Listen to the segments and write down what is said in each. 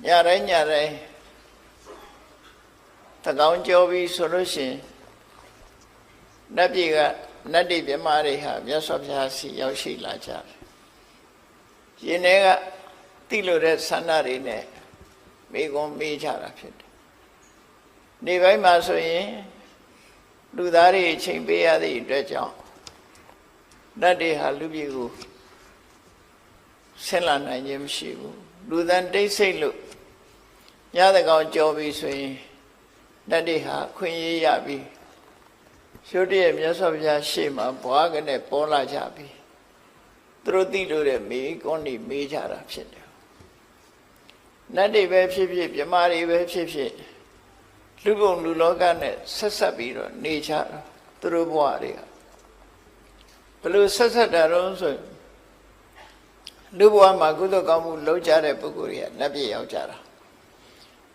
nhà đấy ta con cho vi số đó xin nắp gì cả nắp đi bên mà đi ha biết sắp ra xí giáo xí là chả vậy này cả tí lô đấy sáng nay đi nè mấy con mấy chả làဖြစ်đi vậy mà số gìလူသားတွေချိန်ပေးရသည့်အတွက်ကြောင့်နတ်တွေဟာလူပြည်ကိုဆင်းလာနိုင်ခြင်းမရှိဘူးလူသားတိတ်ဆိတ်လို့ညတဲ့ကောင်ကြော်ပြီးဆိုရင်နတ်တွေဟာခွင့်ရရပြီးရှုတည်းရဲ့မြတ်စွာဘုရားရှေ့မှာဘွားကနဲ့ပေါ်လာကြပြီသူတို့သိလို့တဲ့မိကွန်းတွေမေးကြတာဖြစ်တယ်နတ်တွေပဲဖြစ်ဖြစ်မြမာတွေပဲဖြစ်ဖြစ်လူဘုံလူလောကနဲ့ဆက်ဆက်ပြီးတော့နေကြတာသူတို့ဘဝတွေကဘယ်လိုဆက်ဆက်တာတော့ဆိုလူဘဝမှာကုသိုလ်ကောင်းမှုလုပ်ကြတဲ့ပုဂ္ဂိုလ်တွေကနတ်ပြည်ရောက်ကြတာ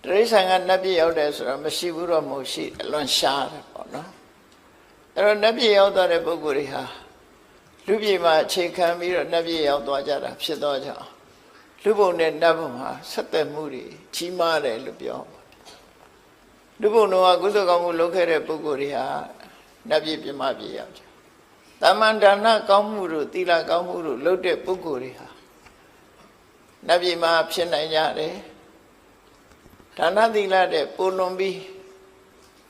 တိရစ္ဆာန်ကနတ်ပြည်ရောက်တယ်ဆိုတော့မရှိဘူးတော့မဟုတ်ရှိအလွန်ရှားတယ်ပေါ့နော်အဲ့တော့နတ်ပြည်ရောက်သွားတဲ့ပုဂ္ဂိုလ်တွေဟာလူပြည်မှာအခြေခံပြီးတော့နတ်ပြည်ရောက်သွားကြတာဖြစ်တော့ကြောင့်လူဘုံနဲ့နတ်ဘုံဟာဆက်သက်မှုတွေကြီးမားတယ်လို့ပြောလူဘုံတော်ကကုသိုလ်ကောင်းမှုလုပ်ခဲ့တဲ့ပုဂ္ဂိုလ်တွေဟာနတ်ပြည်ပြမပြည်ရောက်ကြ။တမန်ဒါနကောင်းမှုတို့သီလကောင်းမှုတို့လုပ်တဲ့ပုဂ္ဂိုလ်တွေဟာနတ်ပြည်မှာဖြစ်နိုင်ကြတယ်။ဒါနသီလတဲ့ပိုလွန်ပြီး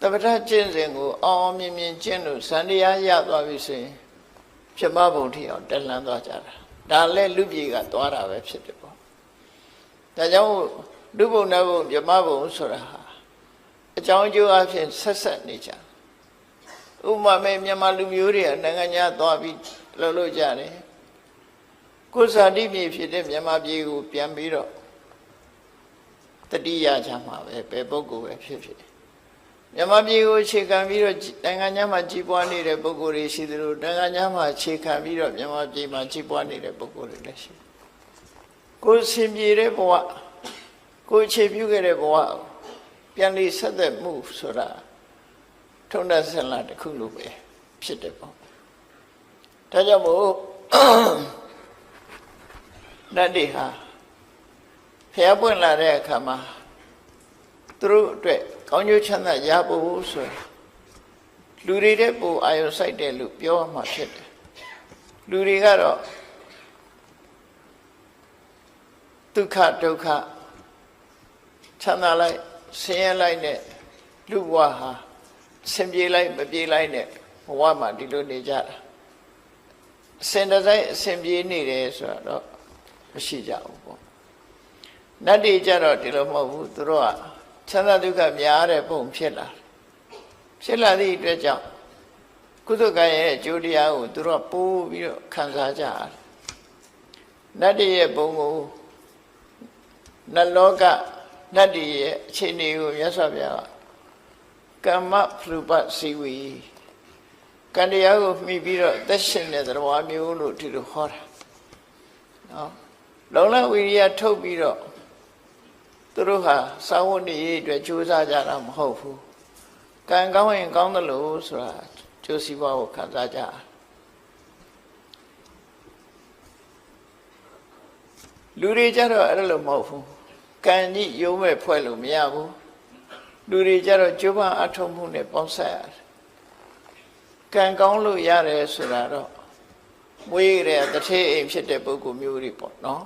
တပ္ပထကျင့်စဉ်ကိုအောင်မြင်မြင်ကျင့်လို့ဇန်တရားရသွားပြီဆိုရင်ပြမဘုံထီအောင်တက်လှမ်းသွားကြတာ။ဒါလည်းလူပြည်ကသွားတာပဲဖြစ်တယ်ပေါ့။ဒါကြောင့်လူဘုံနတ်ဘုံပြမဘုံဆိုတာဟာအကြောင်းအကျိုးအဖြစ်ဆက်ဆက်နေကြဥပမာမြန်မာလူမျိုးတွေကနိုင်ငံခြားသွားပြီးလှုပ်လို့ကြတယ်ကိုယ်စာတိမြေဖြစ်တဲ့မြန်မာပြည်ကိုပြန်ပြီးတော့တတိယချမှာပဲဘယ်ပုဂ္ဂိုလ်ပဲဖြစ်ဖြစ်မြန်မာပြည်ကိုအခြေခံပြီးတော့နိုင်ငံခြားမှာကြီးပွားနေတဲ့ပုဂ္ဂိုလ်တွေရှိသလိုနိုင်ငံခြားမှာအခြေခံပြီးတော့မြန်မာပြည်မှာကြီးပွားနေတဲ့ပုဂ္ဂိုလ်တွေလည်းရှိကိုယ်ရှင်ပြည်တဲ့ဘဝကိုယ်အခြေပြုခဲ့တဲ့ဘဝပြန်လည်ဆက်သက်မှုဆိုတာထုံးတမ်းဆက်လာတစ်ခုလိုပဲဖြစ်တယ်ပေါ့ဒါကြောင့်မို့နတ်တွေဟာဖျားပွင့်လာတဲ့အခါမှာသူတို့အတွက်ကောင်းကျိုးချမ်းသာရဖို့ဆိုလူတွေတဲ့ပူအာယုစိုက်တယ်လို့ပြောမှဖြစ်တယ်လူတွေကတော့ဒုက္ခဒုက္ခချမ်းသာလိုက်ဆင်းရဲလိုက်နဲ့လူဘဝဟာဆင်ပြေလိုက်မပြေလိုက်နဲ့ဘဝမှာဒီလိုနေကြတာအစဉ်တစိုက်အစဉ်ပြေနေတယ်ဆိုတော့မရှိကြဘူးပေါ့နတ်တွေကြတော့ဒီလိုမဟုတ်ဘူးသူတို့ကချမ်းသာဒုက္ခများတဲ့ပုံဖြစ်လာသည့်အတွက်ကြောင့်ကုသကံရဲ့အကျိုးတရားကိုသူတို့ပိုးပြီးတော့ခံစားကြတယ်နတ်တွေရဲ့ဘုံကိုနတ်လောကနတ်တွေရဲ့အခြေအနေကိုမြတ်စွာဘုရားကမ္မဖလူပစီဝီကံတရားကိုမှီပြီးတော့သက်ရှင်တဲ့သဘောမျိုးလို့ဒီလိုဟောတာနော်လုံလဝိရိယထုတ်ပြီးတော့သူတို့ဟာစာဝတ်နေရေးအတွက်ကြိုးစားကြတာမဟုတ်ဘူးကံကောင်းရင်ကောင်းတယ်လို့ဆိုတာကျိုးစီးပွားကိုခံစားကြလူတွေကြတော့အဲ့လိုမဟုတ်ဘူးကံကြီးရုံးမဲ့ဖွဲ့လို့မရဘူးလူတွေကြတော့ကျိုးပန်းအထုံးမှုနဲ့ပေါင်းဆက်ရတယ်ကံကောင်းလို့ရတယ်ဆိုတာတော့မွေးတဲ့တထေးအိမ်ဖြစ်တဲ့ပုဂ္ဂိုလ်မျိုးတွေပေါ့နော်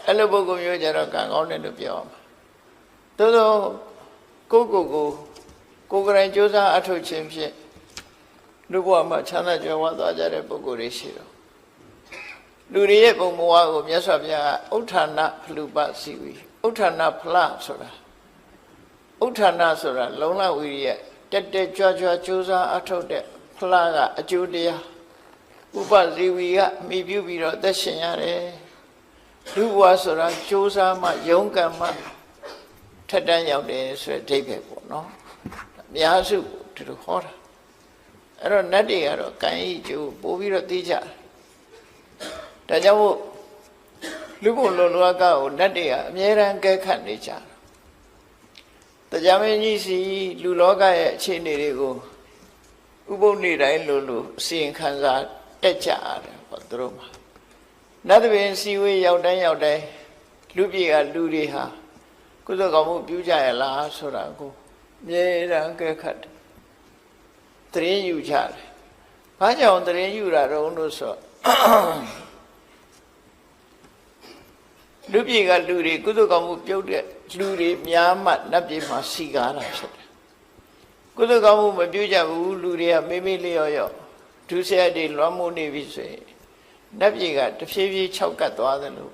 အဲ့လိုပုဂ္ဂိုလ်မျိုးကြတော့ကံကောင်းတယ်လို့ပြောအောင်သို့သောကိုယ်ကရင်ကြိုးစားအထုတ်ခြင်းဖြင့်လူဘဝမှာချမ်းသာကြွယ်ဝသွားကြတဲ့ပုဂ္ဂိုလ်တွေရှိတော့လူတွေရဲ့ပုံဘဝကိုမြတ်စွာဘုရားကဥဋ္ဌာဏဖလူပစီဝီဥဋ္ဌာဏဖလဆိုတာဥဋ္ဌာဏဆိုတာလုံလဝိရိယတက်ကြွကြိုးစားအထုတ်တဲ့ဖလကအကျိုးတရားဥပဇီဝီကမိပြုပြီးတော့သက်ရှင်ရတယ်လူဘဝဆိုတာကြိုးစားမှရုန်းကန်မှထက်တန်းရောက်တယ်ဆိုတဲ့အဓိပ္ပာယ်ပေါ့နော်အများစုဒီလိုဟောတာအဲ့တော့နတ်တွေကတော့ကံဤကျိုးပို့ပြီးတော့သိကြတယ်ဒါကြောင့်မို့လူဘုံလောကကိုနတ်တွေကအမြဲတမ်းကဲခတ်နေကြတယ်တရားမင်းကြီးစီလူလောကရဲ့အခြေအနေတွေကိုဥပုပ်နေတိုင်းလို့အစီရင်ခံစားတက်ကြရတယ်ပေါ့သူတို့မှာနတ်တပင်စီဝေးရောက်တိုင်းလူပြည်ကလူတွေဟာ ကုသိုလ်ကောင်းမှုပြုကြရလားဆိုတာကိုအမြဲတမ်းကဲခတ်တရင်ယူကြတယ်။ဘာကြောင့်တရင်ယူတာတော့လို့ဆိုလူပြည်ကလူတွေကုသိုလ်ကောင်းမှုပြုတဲ့လူတွေများမှနတ်ပြည်မှာစီကားတာဖြစ်တယ်။ကုသိုလ်ကောင်းမှုမပြုကြဘူးလူတွေကမေးမေးလျော့လျော့ဒုစရိုက်တွေလွှမ်းမိုးနေပြီဆိုရင်နတ်ပြည်ကတဖြည်းဖြည်းခြောက်ကပ်သွားတယ်လို့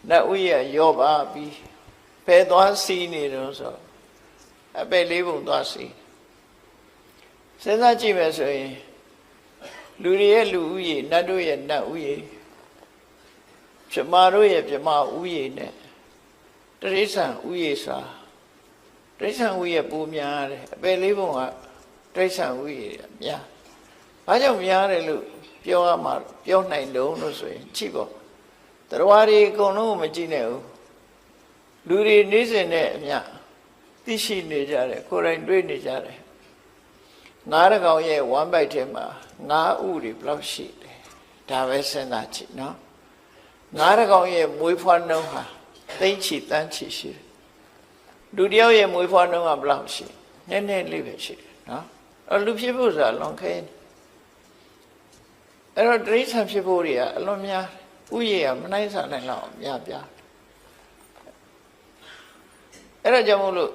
နတ်ဥယျာရောပါပြီးဖယ်သွားစီးနေတော့ဆိုအပယ်လေးပုံသွားစီးစဉ်းစားကြည့်မယ်ဆိုရင်လူတွေရဲ့လူဥယျာနတ်တို့ရဲ့နတ်ဥယျာပြမတို့ရဲ့ပြမဥယျာနဲ့တရိစ္ဆာန်ဥယျာစာတရိစ္ဆာန်ဥယျာပူများတယ်အပယ်လေးပုံကတရိစ္ဆာန်ဥယျာများဘာကြောင့်များတယ်လို့ပြောရမှာပြောနိုင်တော့လို့ဆိုရင်ကြည့်ပေါ့တရားတွေအကုန်လုံးမကြည့်နဲ့ဘူးလူတွေနေစဉ်နဲ့အမျှသိရှိနေကြတယ်ကိုယ်တိုင်တွေ့နေကြတယ်ငါးရကောင်ရဲ့ဝမ်းပိုက်ထဲမှာငါးဥတွေဘယ်လောက်ရှိတယ်ဒါပဲစဉ်းစားကြည့်နော်ငါးရကောင်ရဲ့မွေးဖွားနှုန်းဟာသိမ့်ချီတန်းချီရှိတယ်လူတယောက်ရဲ့မွေးဖွားနှုန်းကဘယ်လောက်ရှိနည်းနည်းလေးပဲရှိတယ်နော်အဲ့လူဖြစ်ဖို့ဆိုတာလွန်ခဲအဲ့တော့တိရစ္ဆာန်ဖြစ်ဖို့တွေကအလွန်များဥယျာမနိုင်စားနိုင်တော့များပြားအဲ့ဒါကြောင့်မို့လို့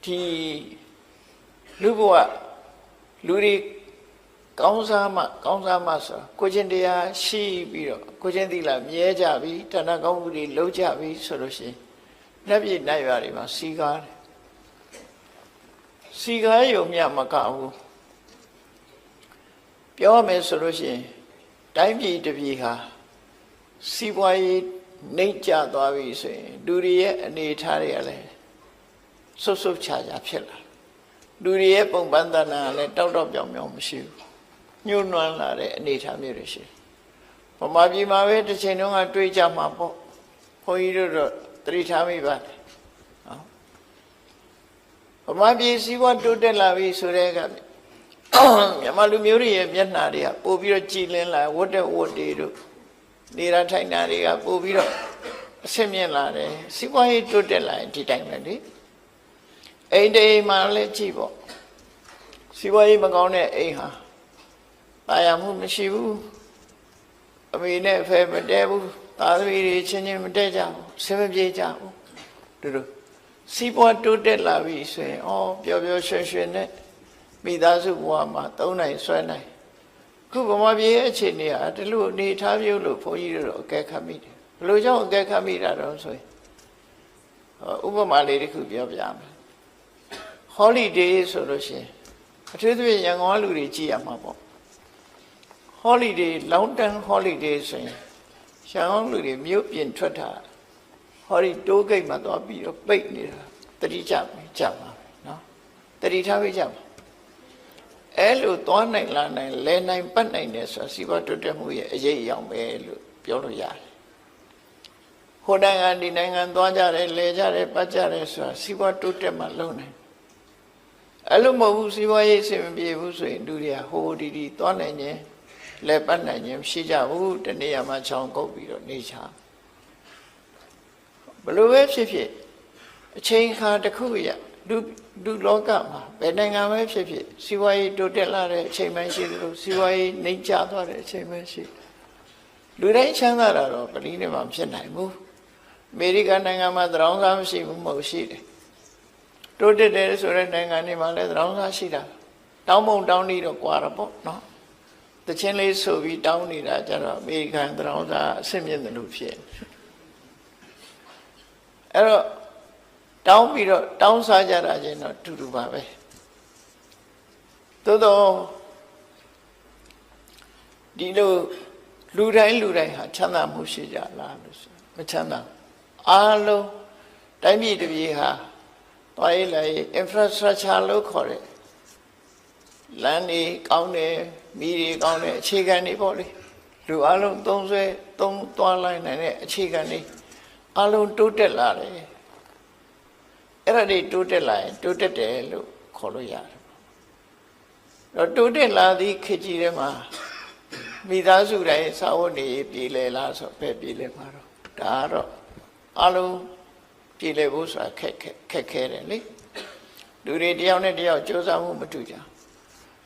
ဒီလူဘဝလူတွေကောင်းစားမှဆိုကိုချင်းတရားရှိပြီးတော့ကိုချင်းသီလမြဲကြပြီတဏှာကောင်းမှုတွေလုံးကြပြီဆိုလို့ရှိရင်လက်ပြနိုင်ရွာတွေမှာစီကားတယ်စီကားရုံမြမကဘူးပြောရမယ်ဆိုလို့ရှိရင်တိုင်းပြည်တစ်ပြည်ဟာစီးပွားရေးနှိမ့်ကျသွားပြီဆိုရင်လူတွေရဲ့အနေအထားတွေကလည်းဆုတ်ဆုတ်ချာချာဖြစ်လာလူတွေရဲ့ပုံပန်းသဏ္ဍာန်ကလည်းတောက်တောက်ပြောင်ပြောင်မရှိဘူးညှိုးနွမ်းလာတဲ့အနေအထားမျိုးတွေရှိဗမာပြည်မှာပဲတစ်ချိန်တုန်းကတွေးကြမှာပေါ့ဘုန်းကြီးတို့တော့သတိထားမိပါတယ်နော်ဗမာပြည်စီးပွားတိုးတက်လာပြီဆိုတဲ့ကမြန်မာလူမျိုးတွေရဲ့မျက်နှာတွေကပို့ပြီးတော့ကြည်လင်းလာဝတ်တဲ့ဝတ်တွေတို့နေရာထိုင်တာတွေကပို့ပြီးတော့အဆင့်မြင့်လာတယ်စီးပွားရေးတိုးတက်လာရင်ဒီတိုင်းပဲလေအိမ်တိမ်မှာလည်းကြည့်ပေါ့စီးပွားရေးမကောင်းတဲ့အိမ်ဟာတာယာမှုမရှိဘူးအမေနဲ့အဖေမတည့်ဘူးသားသမီးတွေချင်းချင်းမတည့်ကြဘူးဆင်မပြေကြဘူးတို့စီးပွားတိုးတက်လာပြီဆိုရင်ပျော်ပျော်ရွှင်ရွှင်နဲ့မိသားစုဘဝမှာသုံးနိုင်ဆွဲနိုင်ခုဗမာပြည်ရဲ့အခြေအနေဟာဒီလိုအနေထားမျိုးလို့ဘုန်းကြီးတို့အကဲခတ်မိတယ်ဘယ်လိုကြောင့်အကဲခတ်မိတာတော့ဆိုရင်ဥပမာလေးတစ်ခုပြောပြမယ် holiday ဆိုလို့ရှိရင်အထူးသဖြင့်ရန်ကုန်လူတွေကြည့်ရမှာပေါ့ holiday long term holiday ဆိုရင်ရန်ကုန်လူတွေမြို့ပြင်ထွက်တာဟောဒီတိုးဂိတ်မှာသွားပြီးတော့ပိတ်နေတာတတိကြမှာနော်တတိထားပေးကြမှာအဲ့လိုသွားနိုင်လာနိုင်လဲနိုင်ပတ်နိုင်တယ်ဆိုတာစီးပွားတိုးတက်မှုရဲ့အရေးအယောင်ပဲလို့ပြောလို့ရတယ်ဟိုနိုင်ငံဒီနိုင်ငံသွားကြတယ်လဲကြတယ်ပတ်ကြတယ်ဆိုတာစီးပွားတိုးတက်မှလုံနိုင်အဲ့လိုမဟုတ်ဘူးစီးပွားရေးအဆင်မပြေဘူးဆိုရင်လူတွေကဟိုဒီသွားနိုင်ခြင်းလဲပတ်နိုင်ခြင်းမရှိကြဘူးတနေ့မှချောင်းကုတ်ပြီးတော့နေချာဘလို့ပဲဖြစ်ဖြစ်အချိန်ခါတစ်ခုရလူလောကမှာဘယ်နိုင်ငံပဲဖြစ်ဖြစ်စီးပွားရေးတိုးတက်လာတဲ့အချိန်မှရှိသလိုစီးပွားရေးနှိမ့်ကျသွားတဲ့အချိန်မှရှိလူတိုင်းချမ်းသာတာတော့ပလီနဲ့မှဖြစ်နိုင်ဘူးအမေရိကန်နိုင်ငံမှာသရောင်းစားမရှိဘူးမဟုတ်ရှိတယ်တိုးတက်တယ်ဆိုတဲ့နိုင်ငံတွေမှာလည်းသရောင်းစားရှိတာတောင်းပုံတောင်းနေတော့ကွာတော့ပေါ့နော်တချင်းလေးဆိုပြီးတောင်းနေတာကြတော့အမေရိကန်သရောင်းစားအဆင့်မြင့်တယ်လို့ဖြစ်အဲ့တော့တောင်းပြီးတော့တောင်းစားကြတာချင်းတော့တူတူပါပဲသို့တော့ဒီလိုလူတိုင်းဟာချမ်းသာမှုရှိကြလားလို့ဆိုမချမ်းသာအားလုံးတိုင်းပြည်တစ်ပြည်ဟာသွားရေးလာရေး infrastructure လို့ခေါ်တဲ့လမ်းတွေကောင်းတယ်မီးတွေကောင်းတယ်အခြေခံတွေပေါ့လေလူအားလုံးသုံးသွားလိုက်နိုင်တဲ့အခြေခံတွေအားလုံးတိုးတက်လာတယ်အဲ့ဒါတွေတိုးတက်လာရင်တိုးတက်တယ်လို့ခေါ်လို့ရတယ်တော့တိုးတက်လာသည့်ခေတ်ကြီးထဲမှာမိသားစုတိုင်းစာဝတ်နေပြည်လဲလားဆိုပဲပြည်လဲမှာတော့ဒါကတော့အလုံး ပြည်လေဖို့ဆိုတာခက်ခဲတယ်လေလူတွေတယောက်နဲ့တယောက်ကြိုးစားမှုမတူကြ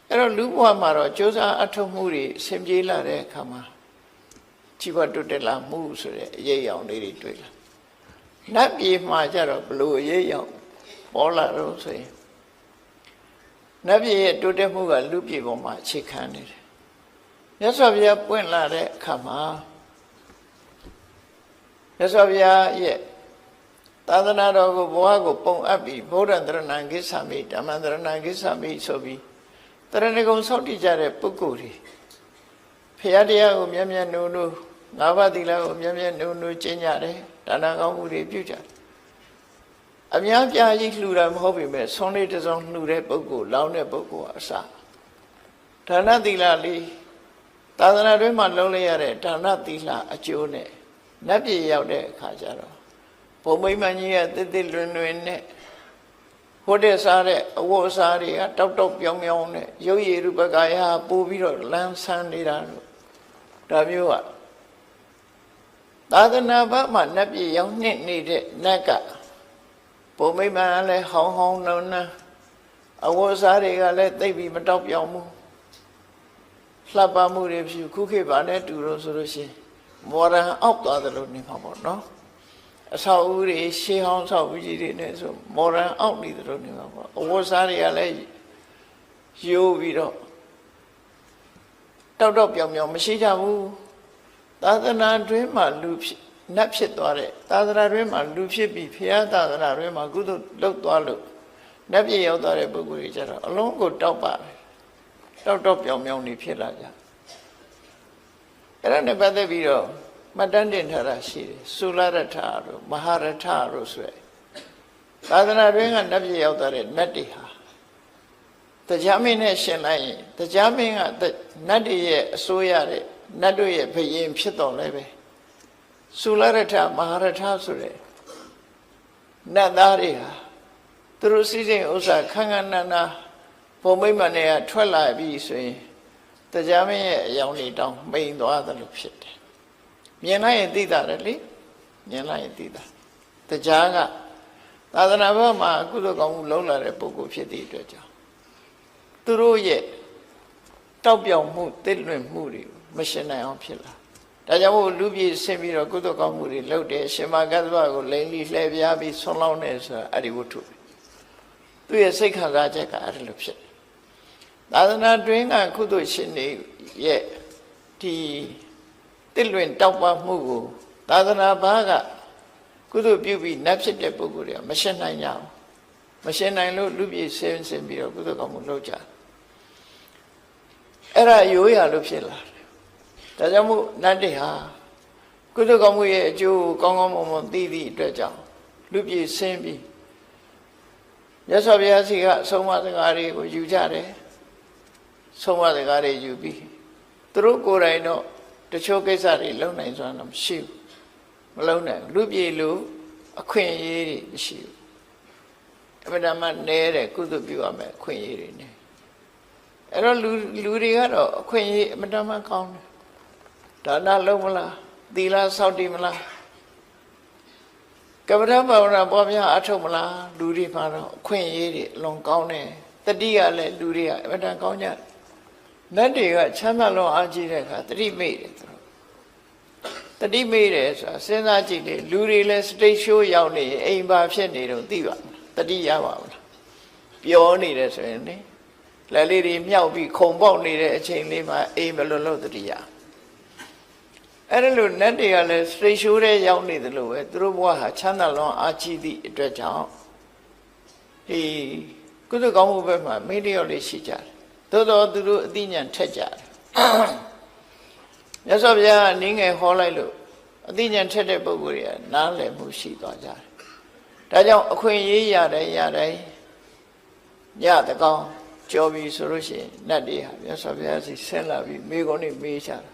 အဲ့တော့လူဘဝမှာတော့ကြိုးစားအထောက်မှုတွေဆင်ပြေလာတဲ့အခါမှာကြီးပွားတိုးတက်လာမှုဆိုတဲ့အရေးအယောင်လေးတွေတွေ့လာနတ်ပြည်မှာကျတော့ဘလို့အရေးအယောင်ပေါ်လာတော့ဆိုရင်နတ်ပြည်ရဲ့တိုးတက်မှုကလူပြည်ပေါ်မှာအခြေခံနေတယ်မြတ်စွာဘုရားပွင့်လာတဲ့အခါမှာမြတ်စွာဘုရားရဲ့သာသနာတော်ကိုဘဝကိုပုံအပ်ပြီးဗုဒ္ဓံတရဏံကိစ္ဆာမိဓမ္မံတရဏံကိစ္ဆာမိဆိုပြီးတရဏဂုံဆောက်တည်ကြတဲ့ပုဂ္ဂိုလ်တွေဘုရားတရားကိုမြတ်မြတ်နိုးနိုးငါးပါးသီလကိုမြတ်မြတ်နိုးနိုးကျင့်ကြတယ်ဒါနကောင်းမှုတွေပြုကြတယ်အများပြားကြီးလှူတာမဟုတ်ပေမဲ့ဆွမ်းလေးတစ်စုံလှူတဲ့ပုဂ္ဂိုလ်လောင်းတဲ့ပုဂ္ဂိုလ်အစဒါနသီလလေးသာသနာတွင်မှာလုံးလိုက်ရတဲ့ဒါနသီလအကျိုးနဲ့နတ်ပြည်ရောက်တဲ့အခါကျတော့ဘုံမိမ္မကြီးရဲ့တစ်တစ်လွင်လွင်နဲ့ဟိုတဲ့စားတဲ့အဝတ်အစားတွေကတောက်တောက်ပြောင်းပြောင်းနဲ့ရုပ်ရည်ရူပကာယပို့ပြီးတော့လမ်းဆန်းနေတာလို့ဒါမျိုးကသာသနာ့ဘက်မှာနတ်ပြည်ရောက်နေတဲ့နတ်ကဘုံမိမ္မာလည်းဟောင်းဟောင်းနှုံနှံအဝတ်အစားတွေကလည်းသိပ်ပြီးမတောက်ပြောင်မှုလှပမှုတွေဖြစ်ခုခေတ်ပါနဲ့တူလို့ဆိုလို့ရှိရင်မော်ဒန်အောက်သွားတယ်လို့နေမှာပေါ့နော်အဆောက်အဦတွေရှေးဟောင်းဆောက်ဦးကြီးတွေနဲ့ဆိုမော်ဒန်အောက်နေတယ်လို့နေမှာပေါ့အဝတ်အစားတွေကလည်းရိုးပြီးတော့တောက်တောက်ပြောင်ပြောင်မရှိကြဘူးသာသနာတွင်မှာလူနတ်ဖြစ်သွားတဲ့သာသနာတွင်မှာလူဖြစ်ပြီးဘုရားသာသနာတွင်မှာကုသိုလ်လုပ်သွားလို့နတ်ပြည်ရောက်သွားတဲ့ပုဂ္ဂိုလ်တွေကျတော့အလုံးကိုတောက်ပါတယ်တောက်တောက်ပြောင်ပြောင်နေဖြစ်လာကြအဲ့ဒါနဲ့ပတ်သက်ပြီးတော့မှတ်တမ်းတင်ထားတာရှိတယ်သုလရထတို့မဟာရထတို့ဆိုရယ်သာသနာတွင်ကနတ်ပြည်ရောက်သွားတဲ့နတ်တွေဟာတရားမင်းနဲ့ရှင်လိုက်ရင်တရားမင်းကနတ်တွေရဲ့အစိုးရတဲ့နတ်တို့ရဲ့ဘယင်ဖြစ်တော်လဲပဲသုလရထမဟာရထဆိုတဲ့နတ်သားတွေဟာသူတို့စီစဉ်ဥစ္စာခန်းခန်းနာနာဘုံမိမ့်မနဲ့ထွက်လာပြီဆိုရင်တရားမင်းရဲ့အယောင်တွေတောင်မိန်သွားတယ်လို့ဖြစ်တယ်မြင်လိုက်ရင်သိတာတယ်လေမြင်လိုက်ရင်သိတာတရားကသာသနာ့ဘက်မှာအကုသိုလ်ကောင်းမှုလုပ်လာတဲ့ပုဂ္ဂိုလ်ဖြစ်တဲ့အတွက်ကြောင့်သူတို့ရဲ့တောက်ပြောင်မှုတစ်လွင်မှုတွေမရှင်းနိုင်အောင်ဖြစ်လာဒါကြောင့်မို့လူပြည်ဆင်းပြီးတော့ကုသိုလ်ကောင်းမှုတွေလုပ်တယ်ရှင်မကသဗ္ဗကိုလိန်လီလှည့်ပြားပြီးဆွန်လောင်းတယ်ဆိုတာအဲ့ဒီဝတ္ထုသူရဲ့စိတ်ခံစားချက်ကအဲ့လိုဖြစ်တယ်သာသနာတွင်ကကုသိုလ်ရှင်တွေရဲ့ဒီတစ်လွင်တောက်ပမှုကိုသာသနာဘာကကုသိုလ်ပြုပြီးနတ်ဖြစ်တဲ့ပုဂ္ဂိုလ်တွေကမရှင်းနိုင်ကြဘူးမရှင်းနိုင်လို့လူပြည်ဆင်းပြီးတော့ကုသိုလ်ကောင်းမှုလုပ်ကြအဲ့ဒါရိုးရလို့ဖြစ်လာတယ်ဒါကြောင့်မို့နတ်တွေဟာကုသိုလ်ကောင်းမှုရဲ့အကျိုးကောင်းကောင်းမွန်မွန်သိသည့်အတွက်ကြောင့်လူပြည်ဆင်းပြီးမြတ်စွာဘုရားစီကအဆုံးအမစကားတွေကိုယူကြတယ်ဆုံးမစကားတွေယူပြီးသူတို့ကိုယ်တိုင်တော့တချို့ကိစ္စတွေလုံနိုင်စွမ်းတော့မရှိဘူးမလုံနိုင်လူပြည်လူအခွင့်အရေးတွေမရှိဘူးအမှန်တမ်းနဲတဲ့ကုသိုလ်ပြုရမယ်အခွင့်အရေးတွေနဲ့အဲ့တော့လူတွေကတော့အခွင့်အရေးအမှန်တမ်းကောင်းတယ်ဒါနလုံးမလားသီလစောင့်တည်မလားကပ္ပဋ္ဌာန်းဘာဝနာပွားများအထုတ်မလားလူတွေမှာတော့အခွင့်အရေးတွေအလွန်ကောင်းတယ်တတိကလည်းလူတွေကအမှန်တမ်းကောင်းကြတယ်နတ်တွေကချမ်းသာလွန်အားကြီးတဲ့အခါတတိမိတ်တယ်သူတို့တတိမိတ်တယ်ဆိုတာစဉ်းစားကြည့်လေလူတွေလည်းစတိတ်ရှိုးရောက်နေရင်အိမ်ပါဖြစ်နေတော့သိပါမလားတတိရပါမလားပြောနေတယ်ဆိုရင်လေလက်လေးတွေမြောက်ပြီးခုံပေါက်နေတဲ့အချိန်လေးမှာအိမ်ဘယ်လိုလုပ်တတိရအဲ့ဒါလို့နတ်တွေကလည်းစတိတ်ရှိုးတဲ့ရောက်နေတယ်လို့ပဲသူတို့ဘဝဟာချမ်းသာလွန်အားကြီးသည့်အတွက်ကြောင့်ဒီကုသကောင်းမှုဘက်မှာမိတ္တရောလေးရှိကြတယ်သို့တော်သူတို့အသိဉာဏ်ထက်ကြတယ်မြတ်စွာဘုရားကနင်းငယ်ဟောလိုက်လို့အသိဉာဏ်ထက်တဲ့ပုဂ္ဂိုလ်တွေကနားလည်မှုရှိသွားကြတယ်ဒါကြောင့်အခွင့်အရေးရတယ်ညတကောင်ကြော်ပြီဆိုလို့ရှိရင်နတ်တွေဟာမြတ်စွာဘုရားစီဆင်းလာပြီးမိကုန်းနေမေးချတာ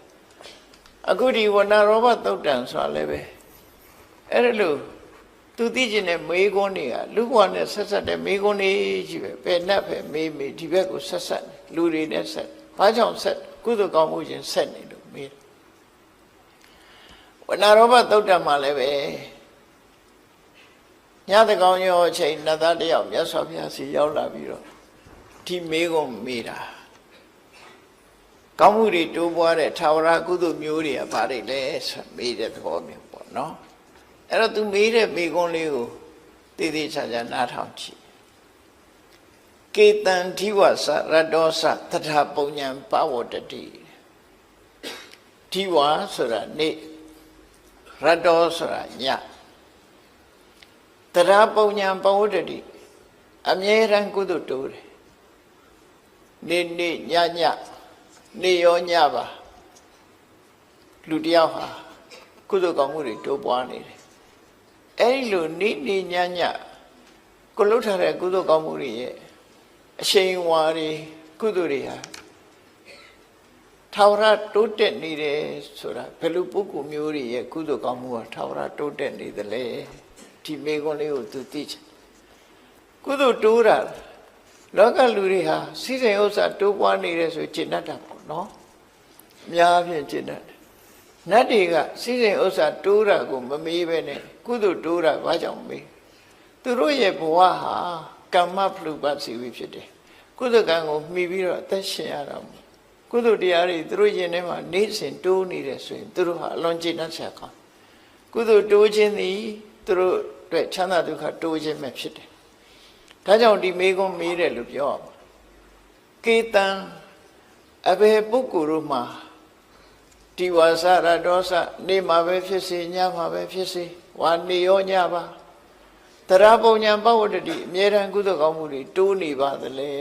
အခုဒီဝဏရောဘသုတ်တံဆိုတာလည်းပဲအဲ့ဒါလို့သူသိကျင်တဲ့မေးခွန်းတွေကလူဘဝနဲ့ဆက်ဆက်တဲ့မေးခွန်းတွေကြီးပဲပဲနတ်ပဲမေးဒီဘက်ကိုဆက်ဆက်လူတွေနဲ့ဆက်ဘာကြောင့်ဆက်ကုသိုလ်ကောင်းမှုချင်းဆက်နေလို့မေးဝဏရောဘသုတ်တံမှာလည်းပဲ ညတကောင်ရောအချိန်နတ်သားတယောက်မြတ်စွာဘုရားစီရောက်လာပြီးတော့ဒီမေးခွန်းမေးတာကောင်းမှုတွေတိုးပွားတဲ့ထာဝရကုသိုလ်မျိုးတွေကဘာတွေလဲဆိုမေးတဲ့သဘောမျိုးပေါ့နော်အဲ့တော့ तू မေးတဲ့မေးခွန်းလေးကိုသေသေးချာချာနားထောင်ကြည့်ကေတံဓိဝဆရတ္တောသသထပုံညာပဝတ္တိဓိဝဆိုတာနေ့ရတ္တောဆိုတာညသရပုံညာပဝတ္တိအမြဲတမ်းကုသိုလ်တိုးတယ်နေ့နေ့ညညနေ့ရောညပါလူတယောက်ဟာကုသိုလ်ကောင်းမှုတွေတိုးပွားနေတယ်အဲ့ဒီလိုနေ့နေ့ညညကိုလှုပ်ထားတဲ့ကုသိုလ်ကောင်းမှုတွေရဲ့အရှိန်ဝါတွေကုသိုလ်တွေဟာထာဝရတိုးတက်နေတယ်ဆိုတာဘယ်လိုပုဂ္ဂိုလ်မျိုးတွေရဲ့ကုသိုလ်ကောင်းမှုဟာထာဝရတိုးတက်နေသလဲဒီမေခွန်းလေးကိုသူသိချင်ကုသိုလ်တိုးတာလောကလူတွေဟာစိစိမ်ဥစ္စာတိုးပွားနေတယ်ဆိုကျင့်တတ်တာပေါ့နော်အများဖြင့်ကျင့်တတ်တယ်နတ်တွေကစိစိမ်ဥစ္စာတိုးတာကိုမမေးပဲနဲ့ကုသိုလ်တိုးတာဘာကြောင့်မေးသူတို့ရဲ့ဘဝဟာကမ္မဖလူပစီဝိဖြစ်တယ်ကုသိုလ်ကံကိုမှီပြီးတော့အသက်ရှင်ရတာကုသိုလ်တရားတွေသူတို့ရင်ထဲမှာနေ့စဉ်တိုးနေတယ်ဆိုရင်သူတို့ဟာအလွန်ကျေနပ်စရာကောင်းကုသိုလ်တိုးခြင်းသည်သူတို့အတွက်ချမ်းသာဒုက္ခတိုးခြင်းပဲဖြစ်တယ်ဒါကြောင့်ဒီမေခွန်းမေးတယ်လို့ပြောအောင်ကေတံအဘယ်ပုဂ္ဂိုလ်တို့မှာဒီဝါစရတောစနေမှာပဲဖြစ်စေညမှာပဲဖြစ်စေဝါနေရောညပါတရပုံညာပဝတ္တိအမြဲတမ်းကုသိုလ်ကောင်းမှုတွေတိုးနေပါသလဲ